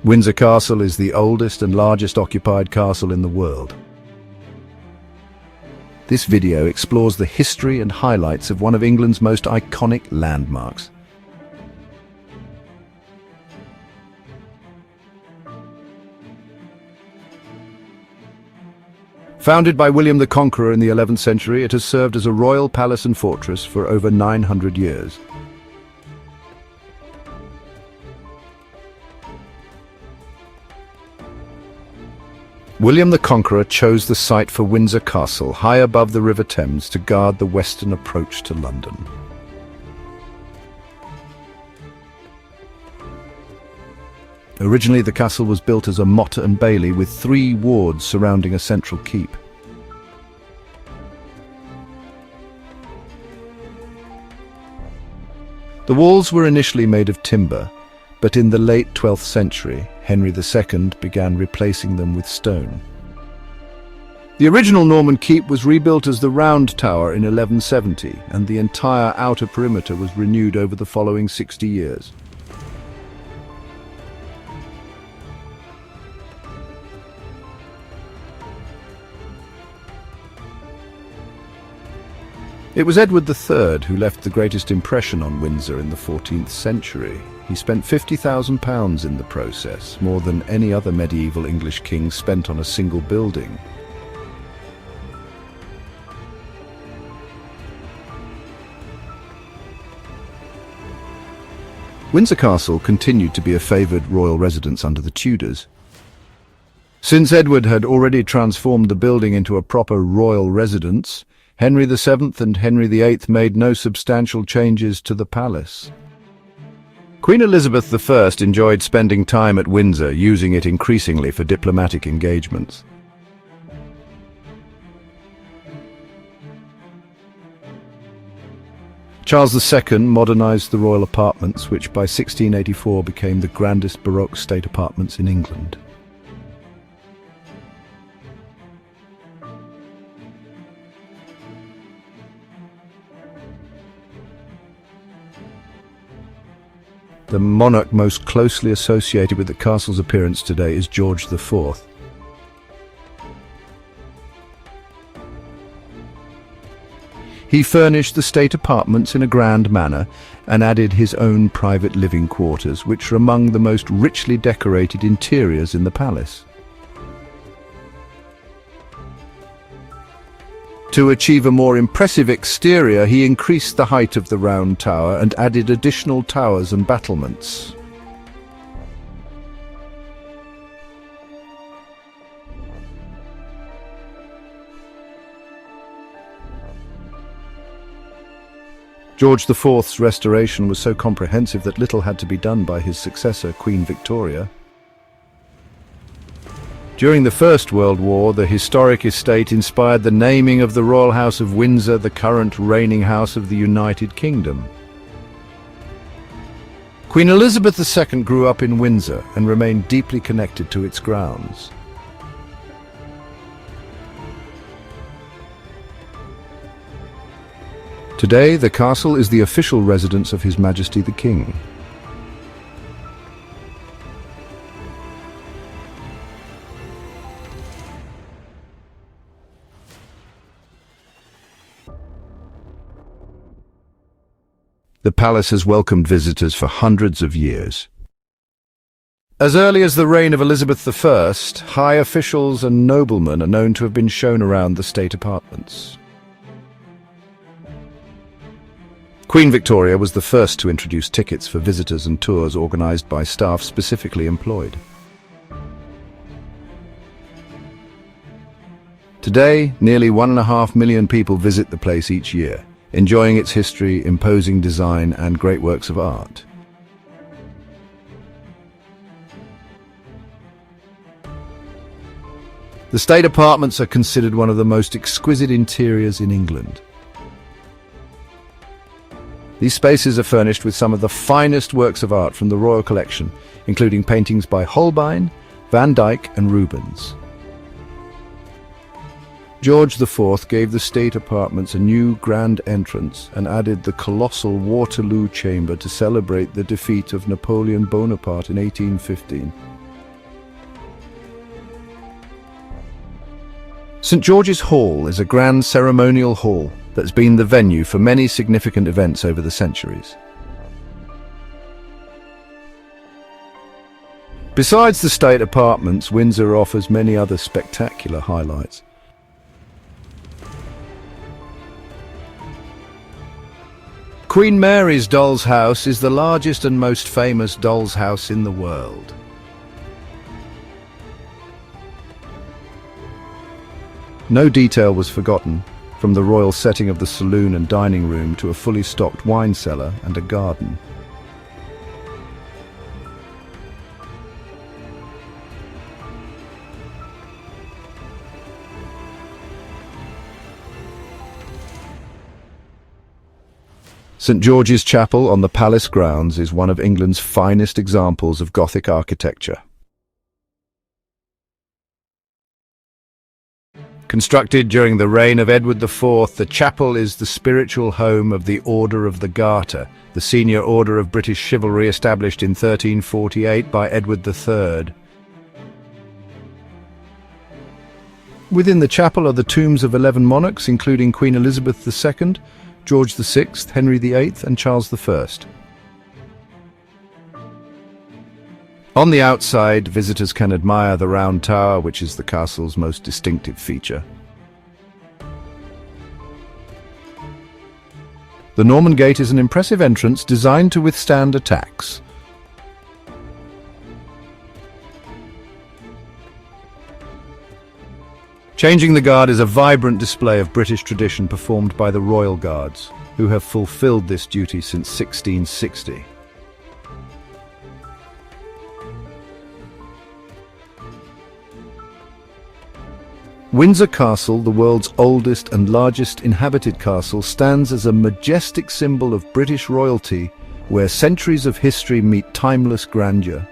Windsor Castle is the oldest and largest occupied castle in the world. This video explores the history and highlights of one of England's most iconic landmarks. Founded by William the Conqueror in the 11th century, it has served as a royal palace and fortress for over 900 years. William the Conqueror chose the site for Windsor Castle, high above the River Thames, to guard the western approach to London. Originally, the castle was built as a motte-and-bailey with 3 wards surrounding a central keep. The walls were initially made of timber, but in the late 12th century, Henry II began replacing them with stone. The original Norman keep was rebuilt as the Round Tower in 1170, and the entire outer perimeter was renewed over the following 60 years. It was Edward III who left the greatest impression on Windsor in the 14th century. He spent £50,000 in the process, more than any other medieval English king spent on a single building. Windsor Castle continued to be a favoured royal residence under the Tudors. Since Edward had already transformed the building into a proper royal residence, Henry VII and Henry VIII made no substantial changes to the palace. Queen Elizabeth I enjoyed spending time at Windsor, using it increasingly for diplomatic engagements. Charles II modernised the royal apartments, which by 1684 became the grandest Baroque state apartments in England. The monarch most closely associated with the castle's appearance today is George IV. He furnished the state apartments in a grand manner and added his own private living quarters, which are among the most richly decorated interiors in the palace. To achieve a more impressive exterior, he increased the height of the Round Tower and added additional towers and battlements. George IV's restoration was so comprehensive that little had to be done by his successor, Queen Victoria. During the First World War, the historic estate inspired the naming of the Royal House of Windsor, the current reigning house of the United Kingdom. Queen Elizabeth II grew up in Windsor and remained deeply connected to its grounds. Today, the castle is the official residence of His Majesty the King. The palace has welcomed visitors for hundreds of years. As early as the reign of Elizabeth I, high officials and noblemen are known to have been shown around the state apartments. Queen Victoria was the first to introduce tickets for visitors and tours organised by staff specifically employed. Today, nearly 1.5 million people visit the place each year, enjoying its history, imposing design, and great works of art. The state apartments are considered one of the most exquisite interiors in England. These spaces are furnished with some of the finest works of art from the royal collection, including paintings by Holbein, Van Dyck, and Rubens. George IV gave the state apartments a new grand entrance and added the colossal Waterloo Chamber to celebrate the defeat of Napoleon Bonaparte in 1815. St George's Hall is a grand ceremonial hall that's been the venue for many significant events over the centuries. Besides the state apartments, Windsor offers many other spectacular highlights. Queen Mary's Doll's House is the largest and most famous doll's house in the world. No detail was forgotten, from the royal setting of the saloon and dining room to a fully stocked wine cellar and a garden. St George's Chapel on the palace grounds is one of England's finest examples of Gothic architecture. Constructed during the reign of Edward IV, the chapel is the spiritual home of the Order of the Garter, the senior order of British chivalry established in 1348 by Edward III. Within the chapel are the tombs of 11 monarchs, including Queen Elizabeth II, George VI, Henry VIII, and Charles I. On the outside, visitors can admire the round tower, which is the castle's most distinctive feature. The Norman Gate is an impressive entrance designed to withstand attacks. Changing the Guard is a vibrant display of British tradition performed by the Royal Guards, who have fulfilled this duty since 1660. Windsor Castle, the world's oldest and largest inhabited castle, stands as a majestic symbol of British royalty, where centuries of history meet timeless grandeur.